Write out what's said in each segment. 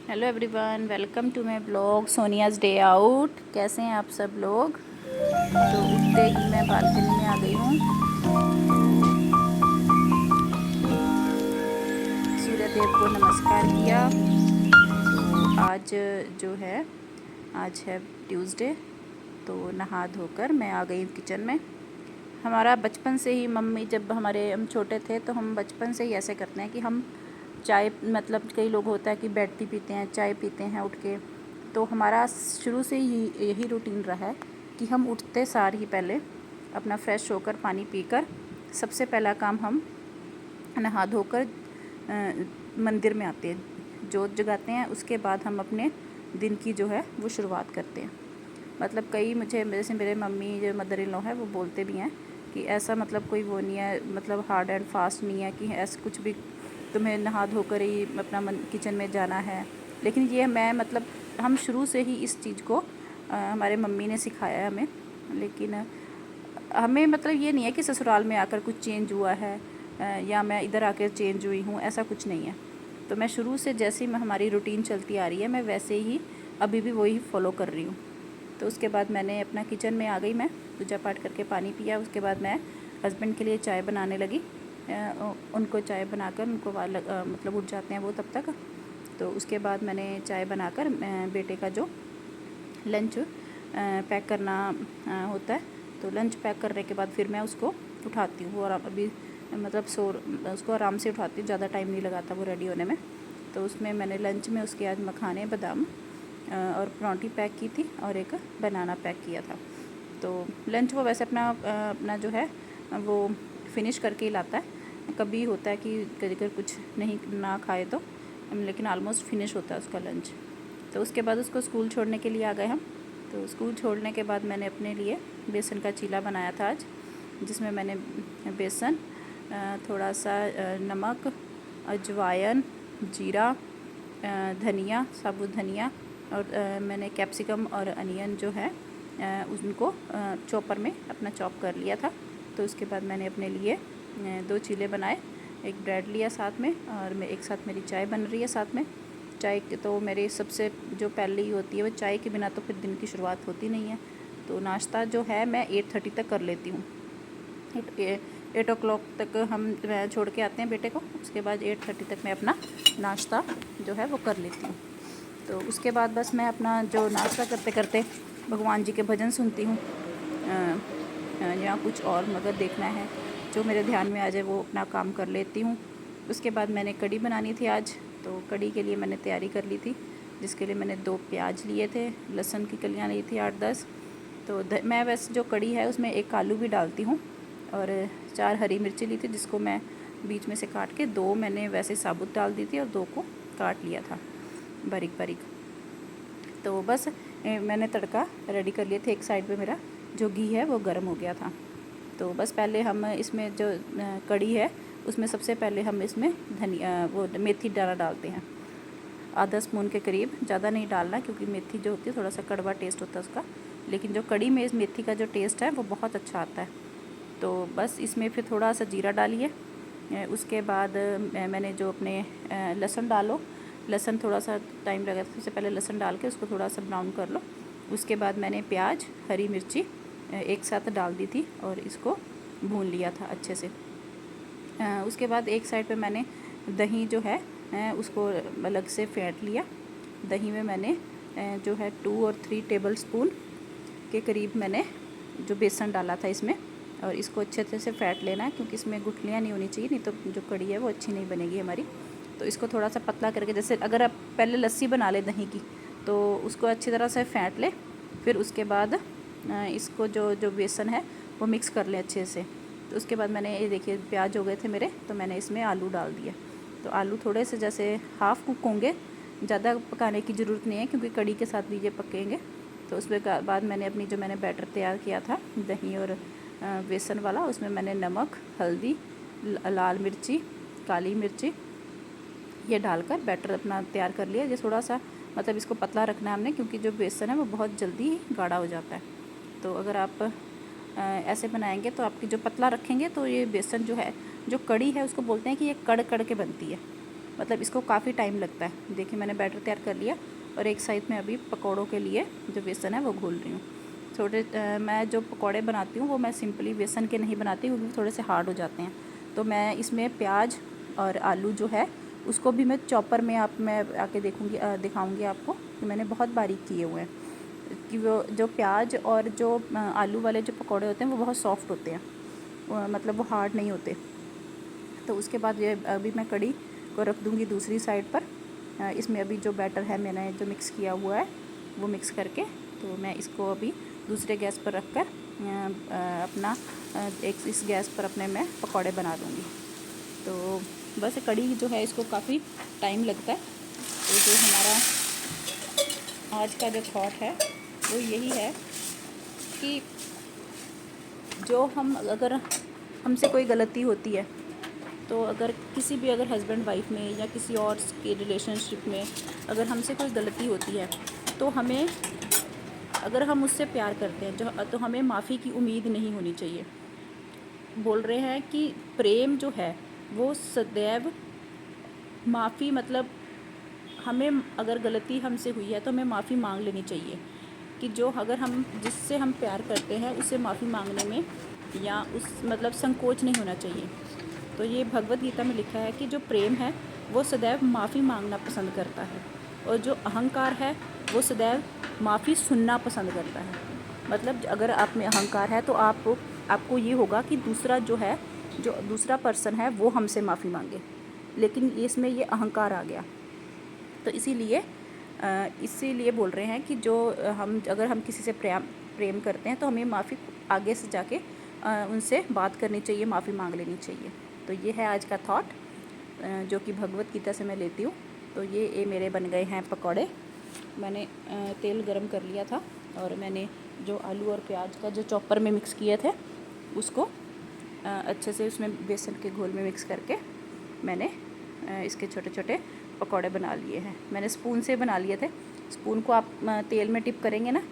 Hello everyone, welcome to my blog Sonia's day out. कैसे हैं आप सब लोग। तो उठते ही मैं बालकनी में आ गई हूँ। सूर्य देव को नमस्कार किया। तो आज जो है, आज है ट्यूसडे। तो नहा धोकर मैं आ गई हूँ किचन में। हमारा बचपन से ही मम्मी, जब हम छोटे थे तो हम बचपन से ही ऐसे करते हैं कि हम चाय, मतलब कई लोग होता है कि बेड टी पीते हैं, चाय पीते हैं उठ के। तो हमारा शुरू से ही यही रूटीन रहा है कि हम उठते सार ही पहले अपना फ्रेश होकर पानी पीकर सबसे पहला काम हम नहा धोकर मंदिर में आते हैं, जोत जगाते हैं। उसके बाद हम अपने दिन की जो है वो शुरुआत करते हैं। मतलब कई मुझे, जैसे मेरे मम्मी जो मदर इन लॉ है वो बोलते भी हैं कि ऐसा मतलब कोई वो नहीं है, मतलब हार्ड एंड फास्ट नहीं है कि ऐसा कुछ भी तुम्हें नहा धोकर ही अपना किचन में जाना है। लेकिन ये मैं मतलब हम शुरू से ही इस चीज़ को हमारे मम्मी ने सिखाया है हमें। लेकिन हमें मतलब ये नहीं है कि ससुराल में आकर कुछ चेंज हुआ है या मैं इधर आकर चेंज हुई हूँ, ऐसा कुछ नहीं है। तो मैं शुरू से जैसे ही हमारी रूटीन चलती आ रही है, मैं वैसे ही अभी भी वही फॉलो कर रही हूँ। तो उसके बाद मैंने अपना किचन में आ गई, मैं पूजा पाठ करके पानी पिया। उसके बाद मैं हस्बैंड के लिए चाय बनाने लगी। उनको चाय बनाकर उनको मतलब उठ जाते हैं वो तब तक। तो उसके बाद मैंने चाय बनाकर बेटे का जो लंच पैक करना होता है, तो लंच पैक करने के बाद फिर मैं उसको उठाती हूँ। और अभी मतलब उसको आराम से उठाती हूँ, ज़्यादा टाइम नहीं लगाता वो रेडी होने में। तो उसमें मैंने लंच में उसके आज मखाने, बादाम और परौंठी पैक की थी और एक बनाना पैक किया था। तो लंच वो वैसे अपना जो है वो फिनिश करके ही लाता है। कभी होता है कि अगर कुछ नहीं ना खाए तो, लेकिन ऑलमोस्ट फिनिश होता है उसका लंच। तो उसके बाद उसको स्कूल छोड़ने के लिए आ गए हम। तो स्कूल छोड़ने के बाद मैंने अपने लिए बेसन का चीला बनाया था आज, जिसमें मैंने बेसन, थोड़ा सा नमक, अजवाइन, जीरा, धनिया, साबुत धनिया और मैंने कैप्सिकम और अनियन जो है उनको चॉपर में अपना चॉप कर लिया था। तो उसके बाद मैंने अपने लिए 2 चीले बनाए, एक ब्रेड लिया साथ में, और मैं एक साथ मेरी चाय बन रही है साथ में। चाय तो मेरी सबसे जो पहले ही होती है, वो चाय के बिना तो फिर दिन की शुरुआत होती नहीं है। तो नाश्ता जो है मैं 8:30 तक कर लेती हूँ। 8 o'clock तक हम छोड़ के आते हैं बेटे को। उसके बाद 8:30 तक मैं अपना नाश्ता जो है वो कर लेती हूँ। तो उसके बाद बस मैं अपना जो नाश्ता करते करते भगवान जी के भजन सुनती हूँ, या कुछ और मगर देखना है जो मेरे ध्यान में आ जाए वो अपना काम कर लेती हूँ। उसके बाद मैंने कढ़ी बनानी थी आज। तो कढ़ी के लिए मैंने तैयारी कर ली थी, जिसके लिए मैंने 2 प्याज लिए थे, लहसुन की कलियाँ ली थी 8-10। तो मैं वैसे जो कढ़ी है उसमें 1 आलू भी डालती हूँ, और 4 हरी मिर्ची ली थी, जिसको मैं बीच में से काट के 2 मैंने वैसे साबुत डाल दी थी और 2 को काट लिया था बारीक बारीक। तो बस मैंने तड़का रेडी कर लिए थे। एक साइड पे मेरा जो घी है वो गर्म हो गया था। तो बस पहले हम इसमें जो कढ़ी है उसमें सबसे पहले हम इसमें धनिया, वो मेथी दाना डालते हैं, आधा स्पून के करीब। ज़्यादा नहीं डालना क्योंकि मेथी जो होती है थोड़ा सा कड़वा टेस्ट होता है उसका, लेकिन जो कढ़ी में इस मेथी का जो टेस्ट है वो बहुत अच्छा आता है। तो बस इसमें फिर थोड़ा सा जीरा डालिए। उसके बाद मैंने जो अपने लहसुन डालो, लहसुन थोड़ा सा टाइम लगा, सबसे पहले लहसुन डाल के उसको थोड़ा सा ब्राउन कर लो। उसके बाद मैंने प्याज, हरी मिर्ची एक साथ डाल दी थी और इसको भून लिया था अच्छे से। उसके बाद एक साइड पे मैंने दही जो है उसको अलग से फेंट लिया। दही में मैंने जो है 2 और 3 टेबल स्पून के करीब मैंने जो बेसन डाला था इसमें, और इसको अच्छे से फेंट लेना है क्योंकि इसमें गुठलियाँ नहीं होनी चाहिए, नहीं तो जो कढ़ी है वो अच्छी नहीं बनेगी हमारी। तो इसको थोड़ा सा पतला करके, जैसे अगर आप पहले लस्सी बना ले दही की तो उसको अच्छी तरह से फेंट ले। फिर उसके बाद इसको जो जो बेसन है वो मिक्स कर लें अच्छे से। तो उसके बाद मैंने ये देखिए प्याज हो गए थे मेरे, तो मैंने इसमें आलू डाल दिया। तो आलू थोड़े से जैसे हाफ़ कुक होंगे, ज़्यादा पकाने की ज़रूरत नहीं है क्योंकि कढ़ी के साथ भी ये पकेंगे। तो उसके बाद मैंने अपनी जो मैंने बैटर तैयार किया था दही और बेसन वाला, उसमें मैंने नमक, हल्दी, लाल मिर्ची, काली मिर्ची ये डालकर बैटर अपना तैयार कर लिया। ये थोड़ा सा मतलब इसको पतला रखना है हमने क्योंकि जो बेसन है वो बहुत जल्दी गाढ़ा हो जाता है। तो अगर आप ऐसे बनाएंगे तो आपकी जो पतला रखेंगे तो ये बेसन जो है, जो कढ़ी है उसको बोलते हैं कि ये कड़ कड़ के बनती है। मतलब इसको काफ़ी टाइम लगता है। देखिए मैंने बैटर तैयार कर लिया और एक साइड में अभी पकौड़ों के लिए जो बेसन है वो घोल रही हूँ। मैं जो पकौड़े बनाती हूँ वो मैं सिंपली बेसन के नहीं बनाती क्योंकि थोड़े से हार्ड हो जाते हैं। तो मैं इसमें प्याज और आलू जो है उसको भी मैं चॉपर में मैं आके दिखाऊँगी आपको कि मैंने बहुत बारीक किए हुए हैं कि वो जो प्याज और जो आलू वाले जो पकौड़े होते हैं वो बहुत सॉफ्ट होते हैं, मतलब वो हार्ड नहीं होते। तो उसके बाद ये अभी मैं कढ़ी को रख दूँगी दूसरी साइड पर। इसमें अभी जो बैटर है मैंने जो मिक्स किया हुआ है वो मिक्स करके तो मैं इसको अभी दूसरे गैस पर रख कर अपना एक इस गैस पर अपने मैं पकौड़े बना लूँगी। तो बस कढ़ी जो है इसको काफ़ी टाइम लगता है। तो जो हमारा आज का जो थॉट है वो यही है कि जो अगर हमसे कोई गलती होती है तो अगर किसी भी अगर हस्बैंड वाइफ में या किसी और के रिलेशनशिप में अगर हमसे कोई गलती होती है तो हमें, अगर हम उससे प्यार करते हैं तो हमें माफ़ी की उम्मीद नहीं होनी चाहिए। बोल रहे हैं कि प्रेम जो है वो सदैव माफ़ी, मतलब हमें अगर गलती हमसे हुई है तो हमें माफ़ी मांग लेनी चाहिए कि जो अगर हम जिससे हम प्यार करते हैं उससे माफ़ी मांगने में या उस मतलब संकोच नहीं होना चाहिए। तो ये भगवत गीता में लिखा है कि जो प्रेम है वो सदैव माफ़ी मांगना पसंद करता है और जो अहंकार है वो सदैव माफ़ी सुनना पसंद करता है। मतलब अगर आप में अहंकार है तो आपको ये होगा कि दूसरा जो है, जो दूसरा पर्सन है वो हमसे माफ़ी मांगे, लेकिन इसमें ये अहंकार आ गया। तो इसीलिए बोल रहे हैं कि अगर हम किसी से प्रेम करते हैं तो हमें माफ़ी आगे से जाके उनसे बात करनी चाहिए, माफ़ी मांग लेनी चाहिए। तो ये है आज का थॉट जो कि भगवत गीता से मैं लेती हूँ। तो ये मेरे बन गए हैं पकौड़े। मैंने तेल गरम कर लिया था और मैंने जो आलू और प्याज का जो चॉपर में मिक्स किए थे उसको अच्छे से उसमें बेसन के घोल में मिक्स करके मैंने इसके छोटे छोटे पकौड़े बना लिए हैं। मैंने स्पून से बना लिए थे। स्पून को आप तेल में डिप करेंगे ना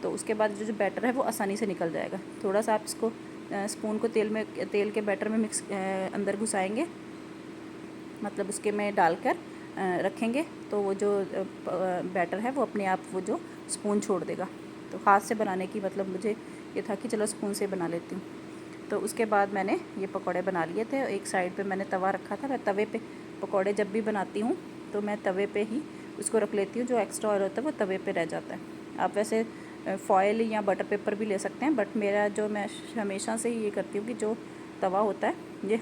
तो उसके बाद जो बैटर है वो आसानी से निकल जाएगा। थोड़ा सा आप इसको स्पून को तेल के बैटर में अंदर घुसाएंगे, मतलब उसके में डालकर रखेंगे तो वो जो बैटर है वो अपने आप वो जो स्पून छोड़ देगा। तो हाथ से बनाने की मतलब मुझे ये था कि चलो स्पून से बना लेती हूँ। तो उसके बाद मैंने ये पकौड़े बना लिए थे। एक साइड पे मैंने तवा रखा था। मैं तवे पे पकौड़े जब भी बनाती हूँ तो मैं तवे पे ही उसको रख लेती हूँ, जो एक्स्ट्रा ऑयल होता है वो तवे पे रह जाता है। आप वैसे फॉयल या बटर पेपर भी ले सकते हैं, बट मैं हमेशा से ही ये करती हूँ कि जो तवा होता है ये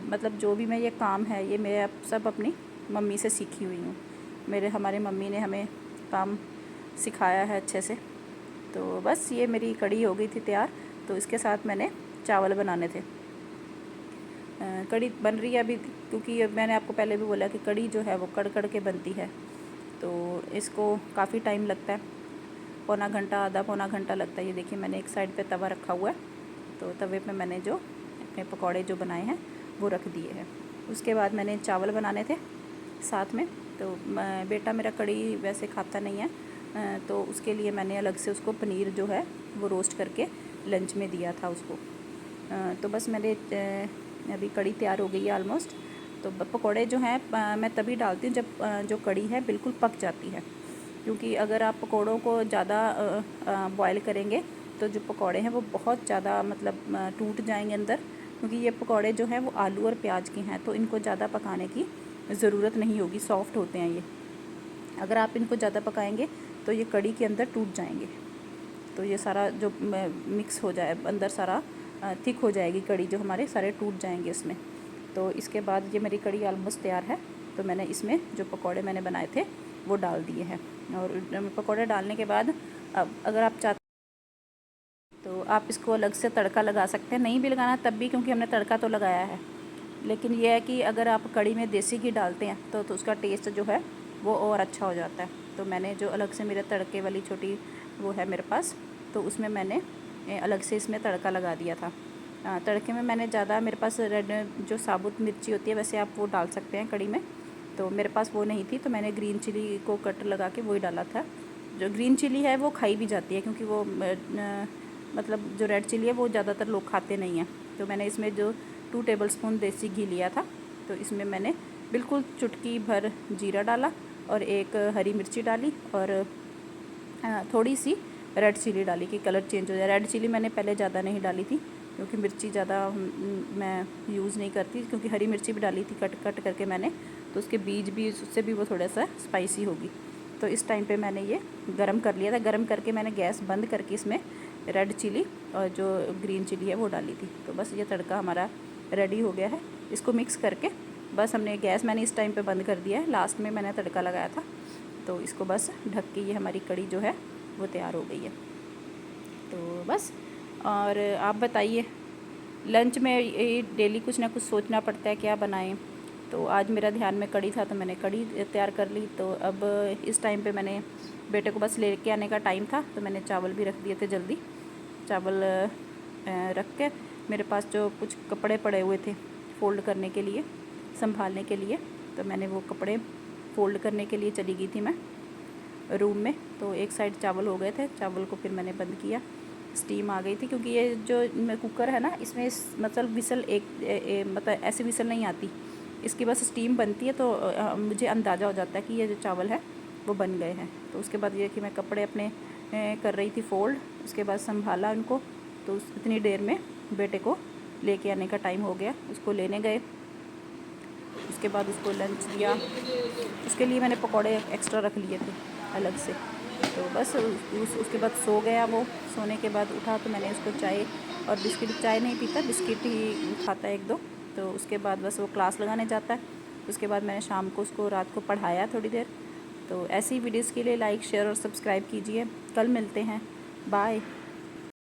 मतलब जो भी मैं ये काम है ये मैं सब अपनी मम्मी से सीखी हुई हूँ। हमारे मम्मी ने हमें काम सिखाया है अच्छे से। तो बस ये मेरी कढ़ी हो गई थी तैयार। तो इसके साथ मैंने चावल बनाने थे। कढ़ी बन रही है अभी, क्योंकि मैंने आपको पहले भी बोला कि कढ़ी जो है वो कड़ कड़ के बनती है, तो इसको काफ़ी टाइम लगता है, आधा पौना घंटा लगता है। ये देखिए मैंने एक साइड पे तवा रखा हुआ है, तो तवे पे मैंने जो अपने पकौड़े जो बनाए हैं वो रख दिए हैं। उसके बाद मैंने चावल बनाने थे साथ में। तो बेटा मेरा कढ़ी वैसे खाता नहीं है, तो उसके लिए मैंने अलग से उसको पनीर जो है वो रोस्ट करके लंच में दिया था उसको। तो बस मेरे अभी कढ़ी तैयार हो गई है ऑलमोस्ट। तो पकौड़े जो हैं मैं तभी डालती हूँ जब जो कढ़ी है बिल्कुल पक जाती है, क्योंकि अगर आप पकौड़ों को ज़्यादा बॉयल करेंगे तो जो पकौड़े हैं वो बहुत ज़्यादा मतलब टूट जाएंगे अंदर, क्योंकि ये पकौड़े जो हैं वो आलू और प्याज के हैं, तो इनको ज़्यादा पकाने की ज़रूरत नहीं होगी, सॉफ्ट होते हैं ये। अगर आप इनको ज़्यादा पकाएंगे तो ये कढ़ी के अंदर टूट जाएंगे, तो ये सारा जो मिक्स हो जाए अंदर सारा थिक हो जाएगी कढ़ी, जो हमारे सारे टूट जाएंगे इसमें। तो इसके बाद ये मेरी कढ़ी ऑलमोस्ट तैयार है। तो मैंने इसमें जो पकौड़े मैंने बनाए थे वो डाल दिए हैं। और पकौड़े डालने के बाद अब अगर आप चाहते तो आप इसको अलग से तड़का लगा सकते हैं, नहीं भी लगाना तब भी, क्योंकि हमने तड़का तो लगाया है। लेकिन यह है कि अगर आप कढ़ी में देसी घी डालते हैं तो उसका टेस्ट जो है वो और अच्छा हो जाता है। तो मैंने जो अलग से मेरे तड़के वाली छोटी वो है मेरे पास, तो उसमें मैंने अलग से इसमें तड़का लगा दिया था। तड़के में मैंने ज़्यादा, मेरे पास रेड जो साबुत मिर्ची होती है वैसे आप वो डाल सकते हैं कढ़ी में, तो मेरे पास वो नहीं थी, तो मैंने ग्रीन चिली को कट लगा के वही डाला था। जो ग्रीन चिली है वो खाई भी जाती है, क्योंकि वो मतलब जो रेड चिली है वो ज़्यादातर लोग खाते नहीं हैं। तो मैंने इसमें जो 2 टेबलस्पून देसी घी लिया था, तो इसमें मैंने बिल्कुल चुटकी भर जीरा डाला और एक हरी मिर्ची डाली और थोड़ी सी रेड चिली डाली कि कलर चेंज हो जाए। रेड चिली मैंने पहले ज़्यादा नहीं डाली थी क्योंकि मिर्ची ज़्यादा मैं यूज़ नहीं करती, क्योंकि हरी मिर्ची भी डाली थी कट कट करके मैंने, तो उसके बीज भी, उससे भी वो थोड़ा सा स्पाइसी होगी। तो इस टाइम पे मैंने ये गरम कर लिया था। गरम करके मैंने गैस बंद करके इसमें रेड चिली और जो ग्रीन चिली है वो डाली थी। तो बस ये तड़का हमारा रेडी हो गया है। इसको मिक्स करके बस हमने गैस मैंने इस टाइम पे बंद कर दिया है। लास्ट में मैंने तड़का लगाया था, तो इसको बस ढक के ये हमारी कड़ी जो है वो तैयार हो गई है। तो बस, और आप बताइए, लंच में ये डेली कुछ ना कुछ सोचना पड़ता है क्या बनाएं। तो आज मेरा ध्यान में कड़ी था तो मैंने कड़ी तैयार कर ली। तो अब इस टाइम पे मैंने बेटे को बस लेके आने का टाइम था तो मैंने चावल भी रख दिए थे जल्दी। चावल रख के मेरे पास जो कुछ कपड़े पड़े हुए थे फ़ोल्ड करने के लिए, संभालने के लिए, तो मैंने वो कपड़े फ़ोल्ड करने के लिए चली गई थी मैं रूम में। तो एक साइड चावल हो गए थे, चावल को फिर मैंने बंद किया। स्टीम आ गई थी क्योंकि ये जो कुकर है ना, इसमें मतलब विसल मतलब ऐसे विसल नहीं आती, इसकी बस स्टीम बनती है। तो मुझे अंदाज़ा हो जाता है कि ये जो चावल है वो बन गए हैं। तो उसके बाद ये कि मैं कपड़े अपने कर रही थी फ़ोल्ड, उसके बाद संभाला उनको। तो इतनी देर में बेटे को लेके आने का टाइम हो गया, उसको लेने गए। उसके बाद उसको लंच दिया, उसके लिए मैंने पकौड़े एक्स्ट्रा रख लिए थे अलग से। तो बस उसके बाद सो गया वो। सोने के बाद उठा तो मैंने उसको चाय और बिस्किट, चाय नहीं पीता, बिस्किट ही खाता है एक दो। तो उसके बाद बस वो क्लास लगाने जाता है। उसके बाद मैंने शाम को उसको रात को पढ़ाया थोड़ी देर। तो ऐसी वीडियोज़ के लिए लाइक, शेयर और सब्सक्राइब कीजिए। कल मिलते हैं, बाय।